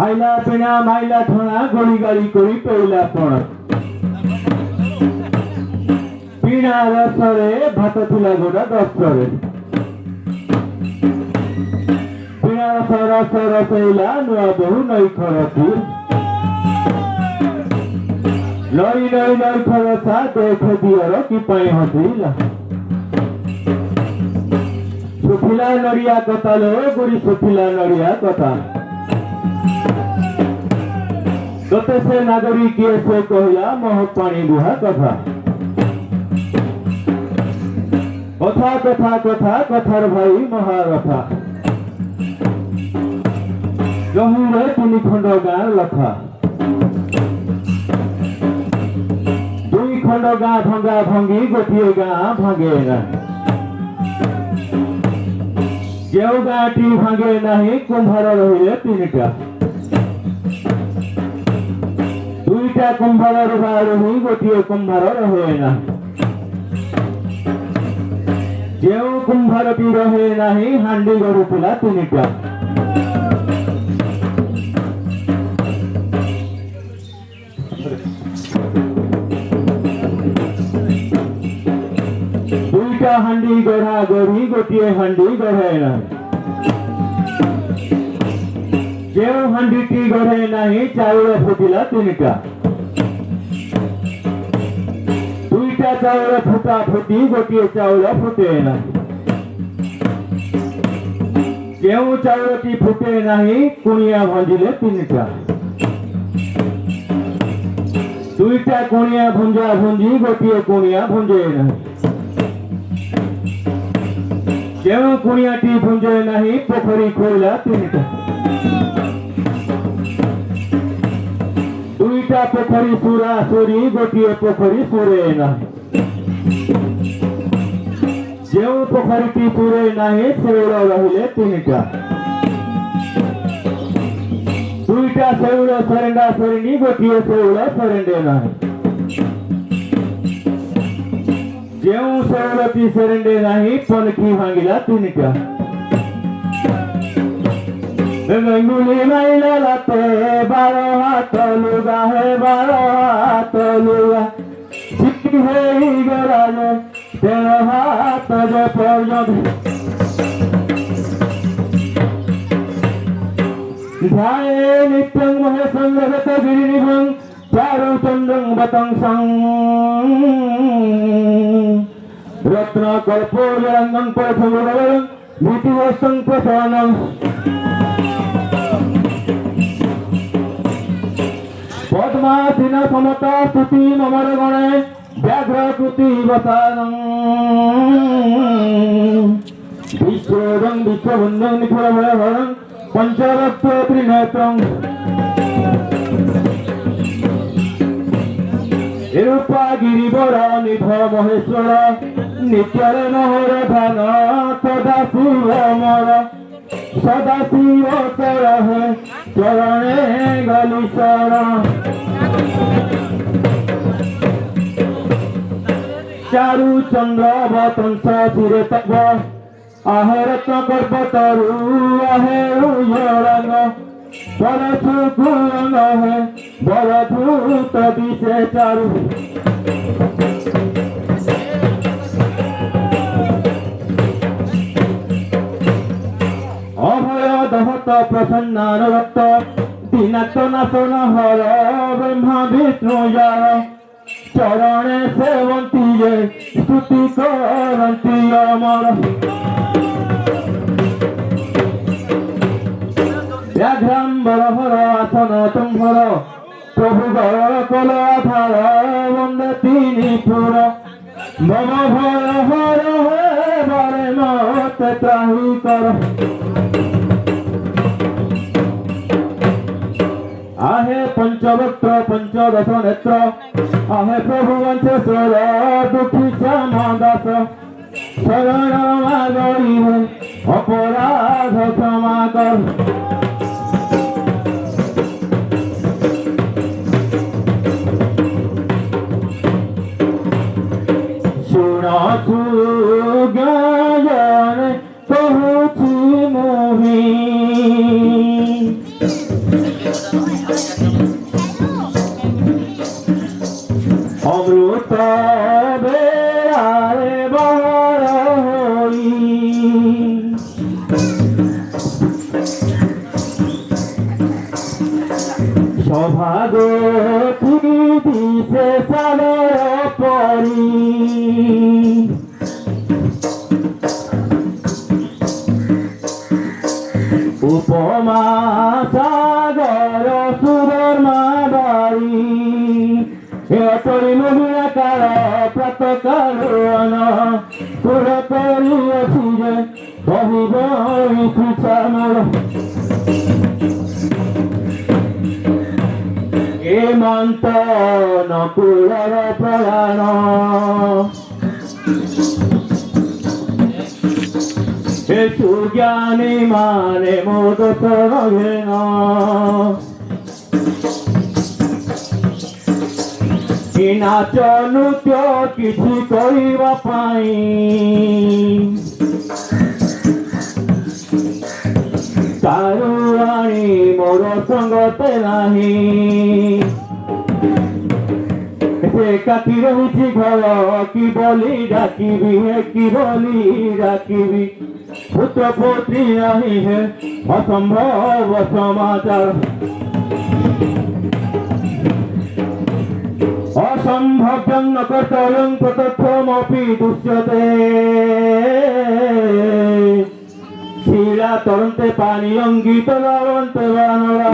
आइला पिना माइला ठोना गोली गाली करी पौला पण पिना रसरे भात थिला गोटा दस्तरे पिना रस रसैला नुआ बहु नई खरती लई लई लई खरसा देख दियर कि पाई हसिला सुखिला नड़िया कथा लो गुड़ी सुखिला नड़िया कथा गते से नागरिक से कहला महक पानी बुहा कथा कथा कथा कथा कथार भाई महारथा गहुरे तीन खंड गाँ लखा दुई खंड गाँ भंगा भंगी गोटे गाँ भागे ना जो गाँटी भागे नहीं कुंभार रही तीनटा दुईटा कुंभार रही गोटे कुंभार रहे ना जो कुंभारटी रहे नहीं हांडी गड़ुला तीनटा दुईटा हांडी गढ़ा गढ़ी गोटे हांडी गढ़े ना जो हांडीटी गढ़े नहीं चाउल फुटिला तीनटा दुईटा चाउल फुटा फुटी गोटे चाउल फुटे ना जो चाउलटी फुटे नहीं कुणिया भंजिले तीनटा दुईटा कुणिया भुंजा भुंजी गोटे कुणिया भुंजे ना जो कुणियाटी भुंजे नहीं पोखरी खोला तीनटा दुईटा पोखरी सुरा सुरी गोटे पोखरी सुरे ना जो पोखरी सुरे नहीं शैल रहिले तीनटा दुईटा शैल सरेंडा सरेणी गोटे शैल सरेंडे ना जो शैलटी सरेंडे नहीं पलखी भांगिला तीनटा गंगुली माइला लाते बारो हाथ लुगा है बारो हाथ लुगा चिट्ठी है ही गराने तेरा हाथ जे पर्यंत ध्याये नित्यं महे संगत गिरिनिभं चारु चंद्रं बतं संग रत्न कल्पोरंगं पथमुरं भीतिवस्तं प्रसन्नं पद्मासीन समत स्तुति ममर गणे व्याघ्रकृति वसानं विश्वरं विश्वबन्धं निखिलभयहरं पंचरक्त त्रिनेत्रं रूपा गिरिवर निध महेश्वर नित्यर नहर ध्यान सदा शिव मर सदा शिव रहे चरणे गली शरण चारु चंद्र वतंस शिरे तब आहे रत्न पर्वतरु आहे उजरंग बरसु कुरंग है बरधूत दिशे चारु প্রসন্নানুরক্ত দীনাত্ম নাশন হর ব্রহ্মা বিষ্ণু জয় চরণে সেবন্তী যে স্তুতি করন্তি অমর ব্যাঘ্রাম্বর হর আসন তুম্ভর প্রভু গর কল আধার বন্দে তিনি পুর মম ভর হর হে বরে মতে ত্রাহি কর आहे पंचवक्त्र पंचदश नेत्र आहे प्रभु वंशेश्वर दुखी श्यामदास शरण मागरी है अपराध क्षमा कर सुनाथु ज्ञान कहूची मोही অমৃত বেড়ারে বড় হই সভাগতি দিছে সাদর পরি উপমা সাগর সুরমা বাড়ি এতরি মহিয়াকার প্রাতকারণ পুর করিয়াছি যে কহিব ইচ্ছামর এ মন্ত নকুলর প্রাণ এ সুজ্ঞানী মানে মোদ সরঘেন নাচ নৃত্য କିଛି କରିବା ପାଇଁ ତାରୁ ଆଣି ମୋର ସଙ୍ଗତେ ନାହିଁ ସେ କାଟି ରହୁଛି ଘର କି ବୋଲି ଡାକିବି କି ବୋଲି ଡାକିବି ପୁତ୍ର ପୁତ୍ରୀ ନାହିଁ ହେ ଅସମ୍ଭବ ସମାଚାର असंभव्यं न कर्तव्यं तथ्यमपि दुष्यते शिला तरन्ते पानी अंगित गावन्ते वानरा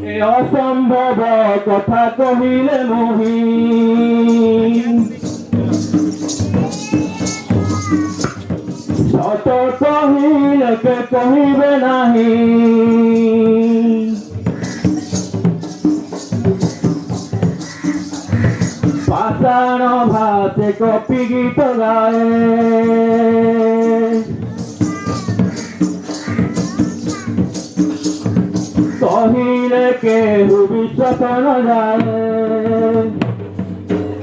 ए असंभव कथा कहिले मोहि सत कहिले के कहिबे नाही पाषाण भाषे कपि गीत गाए कहिले केहू विश्वास न जाए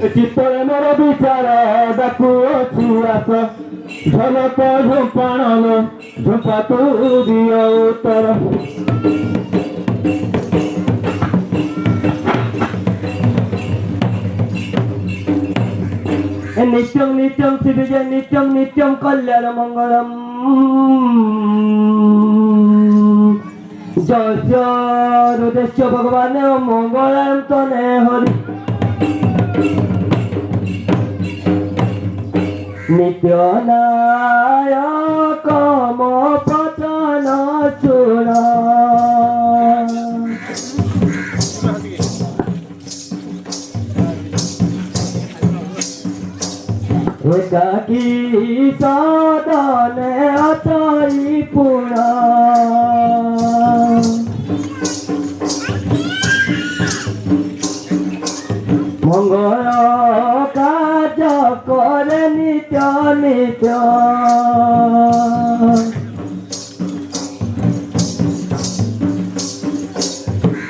चित्तरे मोर विचार डाकुअछि आस झलक झुंपाणल झुंपा तू दियो उत्तर नित्यं नित्यं शिवजय नित्यं नित्यं कल्याण मंगलम जय रुद्रेश्वर भगवान मंगलम तने हरि नित्य नायक मो पतन चूड़ा एकाकी सदने अतई पुरा मंगल कार्य करे नित्य नित्य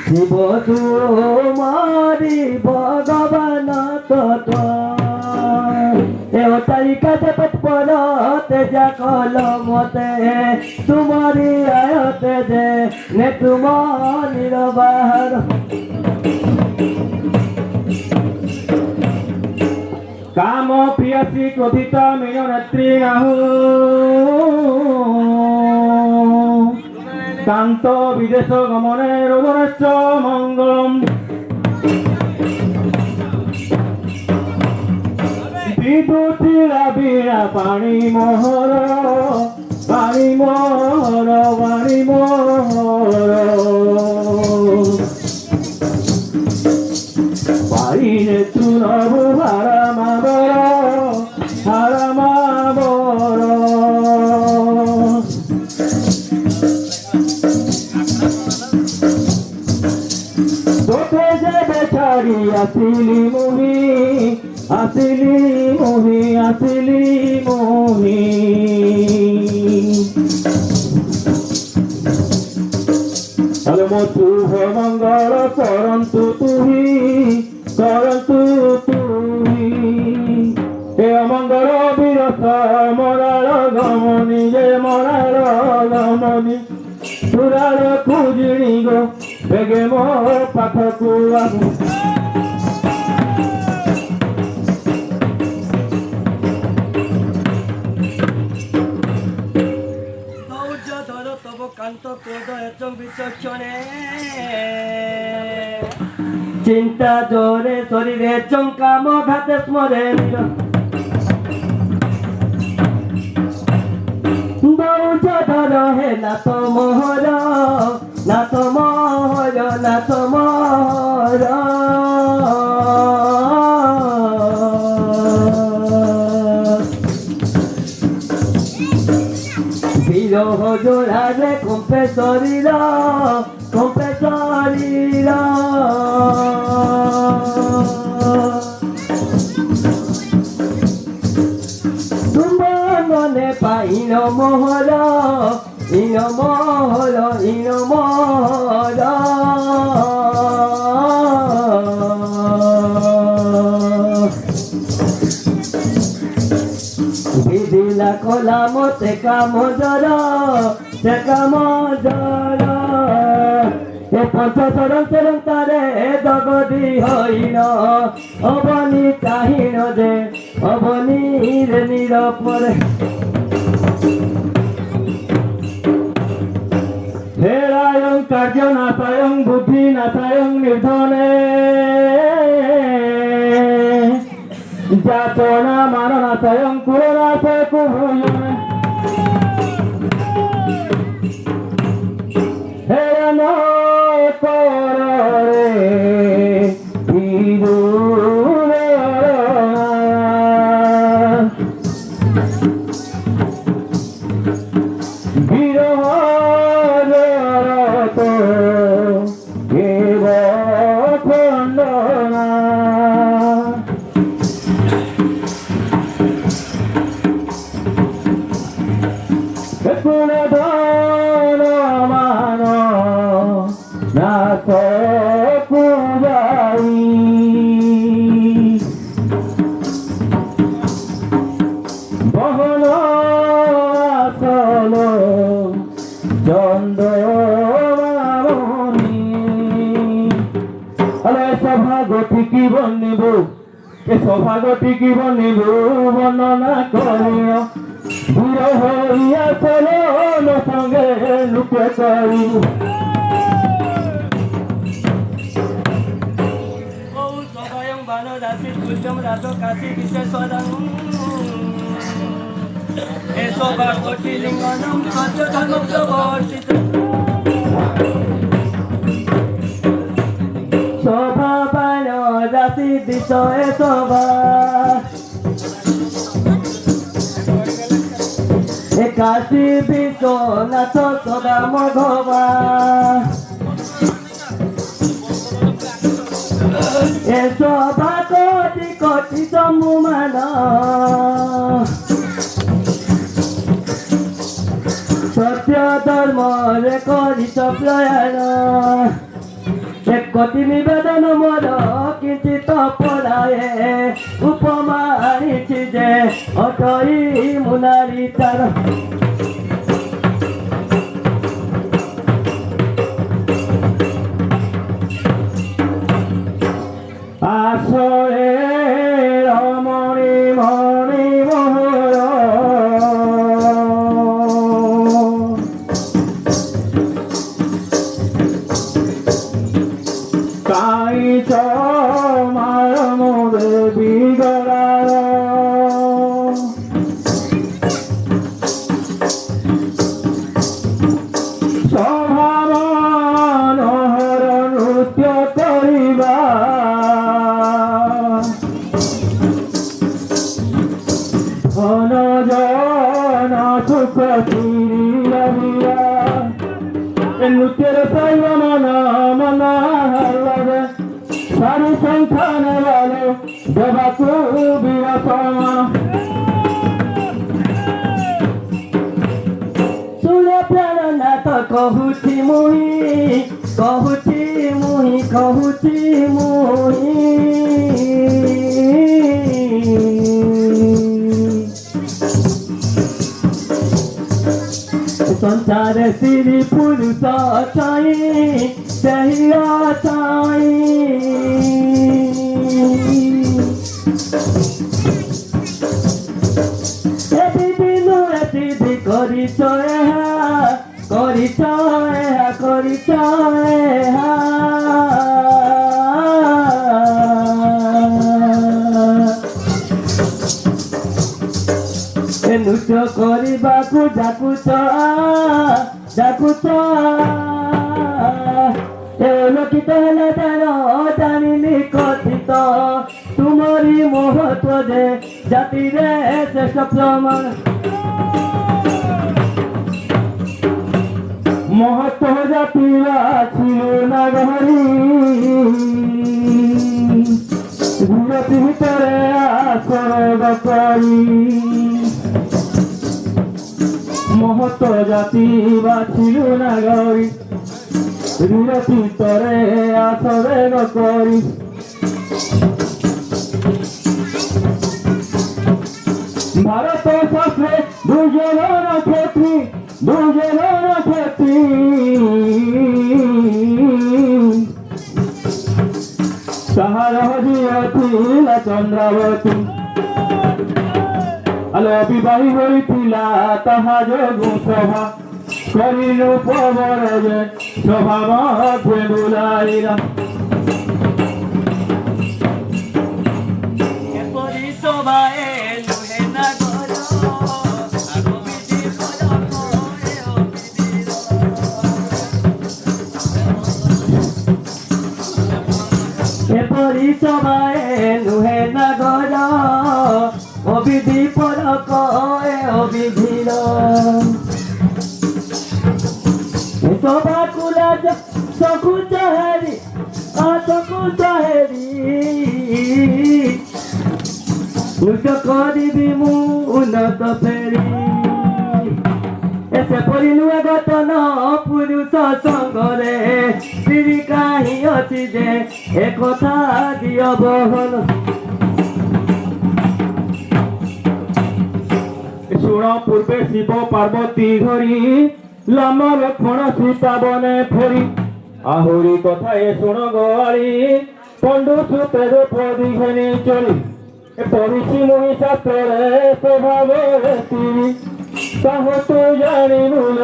शिव तुम्हारी भगवान तत्व तारिकाते पटपर तेजा कल मते तुम्हारी आयते दे ने तुम्हारी बाहर काम प्रिय শ্রী কথিতা মিননেত্রী নাহু কান্ত বিদেশ গমনে রোদনশ্চ মঙ্গলম বিদ্যুতিরা বীণা পানি মোহর পানি মোহর পানি মোহর পাইনে তুনব হারামাবর হারামাবর তোকে যাবে ছাড়ি আসিলি মুহি আসিলি মুহি আসিলি মুহি হলে মো শুভ মঙ্গল করন্তু তুহি করন্তু তুহি হে অমঙ্গল বিরস মরার গমনি যে মরার গমনি তুরার খুঁজিনি গো বেগে ମୋ ପାଖକୁ ଆସୁ ধর তব কান্ত ক্রোধ এবং বিচক্ষণে চিন্তা জোরে শরীরে চমকাম ঘাতে স্মরে দৌজ ধর হে নাথ মোহর নাথ মোহর নাথ মোহর বিরহ জোড়ারে কম্পে শরীর কম্পে শরীর তুমনে পাইন মোহর ইন মোহর ইন মোহর বিদিলা কলা মতে কাম জর সে কাম জর এ পঞ্চশরণ চরণ তারে জগদি হইন অবনি চাহিন যে অবনি রে নিরপরে হেরায়ং কার্য নাশায়ং বুদ্ধি নাশায়ং নির্ধনে যাতনা মাননা স্বয়ং কুরনাশে কুভূয়নে হেরন কররে বিদুরে বিরহ জরত কেব খণ্ডনা ধন মান নাথ কুবাই বহন আসল চন্দ্রমামণি হলে সভাগতি কি বনিব এ সভাগতি কি বনিব বর্ণনা করিও দূর হইয়া চলো সঙ্গে লুকে করি স্বয়ং বান রাশি দুর্গম রাজ কাশী বিশেষরং এ শোভা কোটি লিঙ্গনম সত্য ধর্ম প্রবর্তিত শোভা বান রাশি দিশ এ শোভা কাশী বিশ্বনাথ সদা মঘবা এ শোভা কোটি কোটি সম্মান সত্য ধর্মরে করিস প্রয়াণ এক কোটি নিবেদন মোর কিঞ্চিত পড়ায়ে উপমা আনিছি যে অটই মুনারি তার আসরে রমণী মণি উচ্চের সাইব মনা মনা হাল্লারে সারি সংখ্যানে ভালো দেবাকু বিরাসনা सुले प्यार नाथ कहूची मुही कहूची मुही कहूची मुही संसार श्री पुरुष चाई चाहिया चाई କରିଛ ଏହା କରିଛ ଏହା ଏ ନୃତ୍ୟ କରିବାକୁ ଡାକୁଛ ଏ ଲୋକିତ ହେଲେ ତାର ଜାଣିନି କଥିତ ତୁମରି ମହତ୍ଵ ଯେ ଜାତିରେ ଶ୍ରେଷ୍ଠ ପ୍ରମାଣ মহত্ব জাতিরা ছিল না গহরি বিরতি ভিতরে আসর করি মহত্ব জাতি বা ছিল না গহরি বিরতি ভিতরে আসর করি ভারত শাস্ত্রে দুজনের ক্ষেত্রী তাহার হরিয়াছিল চন্দ্রাবতী আলো বিবাহী হইଥିଲା তাহা যোগু সভা করিল পবর যে সভা মধ্যে বুলাইরা এপরি সভায়ে নুহে না গর এপরি সভায়ে নুহে না গর অবিধি পরক অবিধির সভা কুলা সকু চাহেরি নৃত্য করিবি মু উন্নত ফেরি এসে পড়িলু গতন পুরুষ সঙ্গরে শ্রী কাহি অছি যে এ কথা দিয় বহন শুণ পূর্বে শিব পার্বতী ধরি লম লক্ষ্মণ সীতা বনে ফেরি আহুরি কথা এ শুণ গোয়ালি পণ্ডু সুতে দ্রৌপদী ঘেনি চলি পড়িছি মুই শাস্ত্রে স্বভাবে তিরি তাহ তু জানিবুল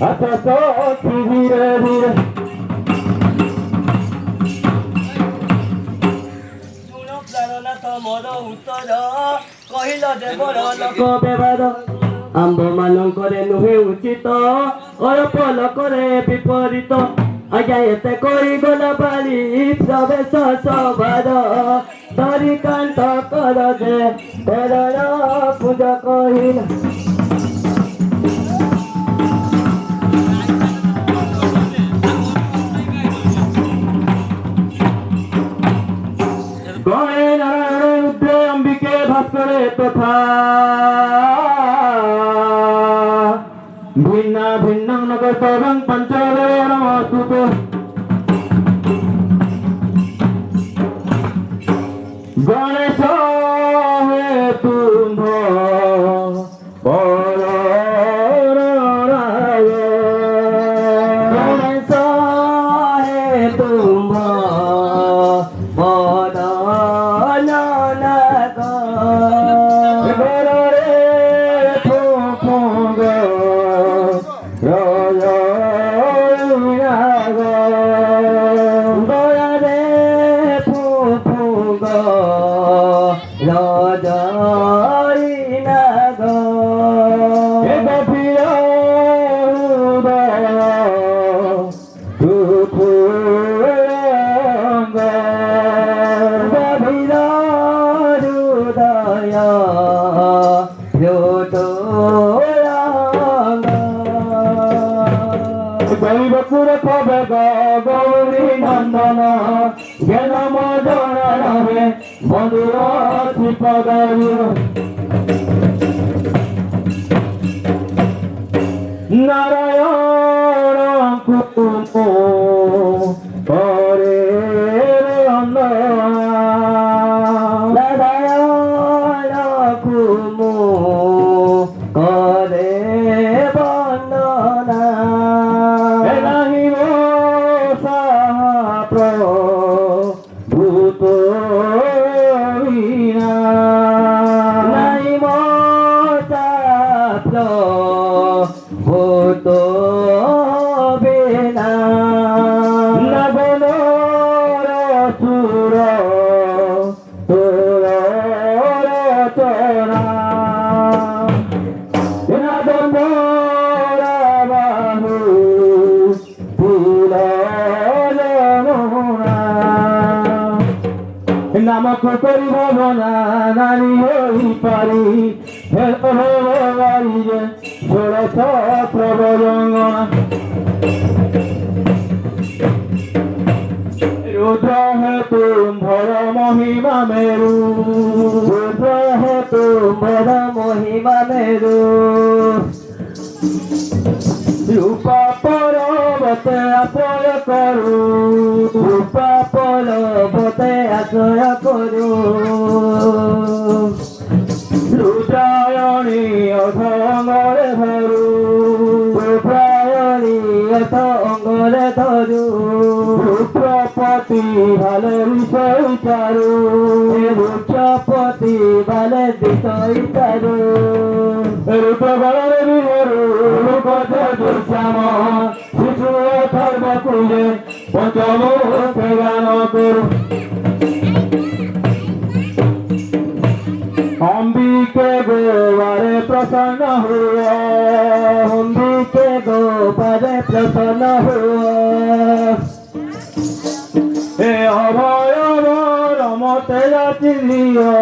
আচ্ছা সখী ধীরে ধীরে শুণ প্রাণনাথ মোর উত্তর কহিল দেবর লোক ব্যবহার আম্ভ ମାନଙ୍କରେ ନୁହେଁ ଉଚିତ ଅଳ୍ପ ଲୋକରେ ବିପରୀତ ଆଜ୍ଞା ଏତେ କରିଗଲ ବାଲି ପ୍ରବେଶ ସଭାର ଧରିକାନ୍ତ କର ଯେ ତେରର ପୂଜ କହିଲ গণে নারায়ণ রুদ্রে অম্বিকে ভাস্করে তথা ভিন্ন ভিন্ন নগর তরং পঞ্চদেব নমস্তুত গণেশ হে তুম্ভ গণেশ হে তুম্ভ কবে গৌরী নন্দন জ্ঞান মজনা রহে মধুর শিপদারু নারায়ণ কুমো করে নারায়ণ কুমু করে বন্দনা নাহিব ভূত নাই মতাপ্ল ভূত বিনা নগন সুর তোর রচনা নগন বাহু ফুল নামক করিব না নারী হই পারি যে ষোড়শ প্রবরঙ্গনা রুদ্র হেতু ভর মহিমা মেরু রুদ্র হেতু বড় মহিমা মেরু রূপা পর্বতে আশ্রয় করু রূপা পর্বতে আশ্রয় করু রুদ্রায়ণী অধঙ্গরে ধরু রূপায়ণী অর্থ অঙ্গলে ধরু রুদ্রপতি ভালে বিষয় চারু রুদ্রপতি বালে বিষয় চারু রুদ্রবরে বিহরু রূপত দুর্শ্যাম শিশু ধর্ম কুলে পঞ্চমুখে গান করু অম্বিকে গোবারে প্রসন্ন হুয়া অম্বিকে গোপারে প্রসন্ন হুয়া হে অভয় রমতে যাচি দিও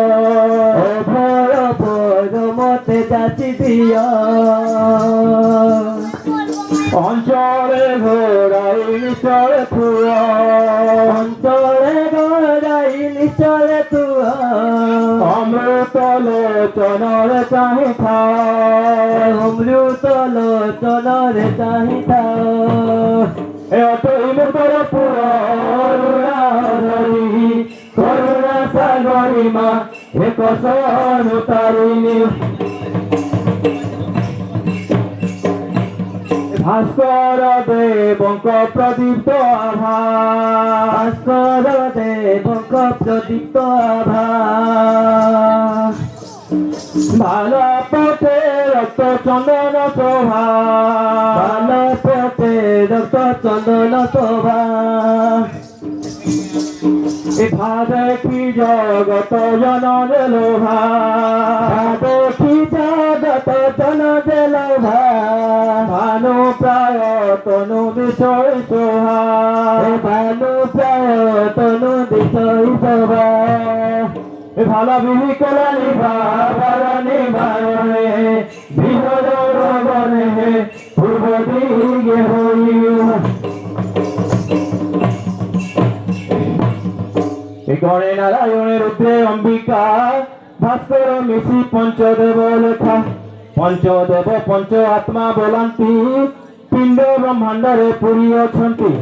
অভয় পরমতে যাচি দিয় অঞ্চলে ঘোড়াই নিচলে খুয়া অন্তরে গড়াই নিচলে তুয়া অমৃত লোচনরে চাহি খায় অমৃত লোচনরে চাহিদা এ অতই মুখর পুরা করুণা সাগরী মা এক সনু তারিণী ভাস্কর দেবঙ্ক প্রদীপ্ত আভা ভাস্কর দেবঙ্ক প্রদীপ্ত আভা ভালো পথে রক্ত চন্দন শোভা ভালো পথে রক্ত চন্দন শোভা দেখি জগত জনরে লোভা দেখি জগত জন লোভা ভানু প্রায় তনু বিষয় শোভা ভানু প্রায় তনু বিষয় শোভা ভালো বিহি কলা নিবারণে বিহর রবনে পূর্ব দিকে হইয়া গণে নারায়ণের রুদ্রে অম্বিকা ভাস্কর মিশি পঞ্চদেব লেখা পঞ্চদেব পঞ্চ আত্মা বলান্তি পিণ্ড ব্রহ্মাণ্ডরে পুরী অଛନ୍ତି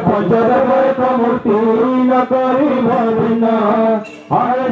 পঞ্চদেব ଏକ ମୂର୍ତ୍ତି ନ କରିବ ଭିନ୍ନ ହରେ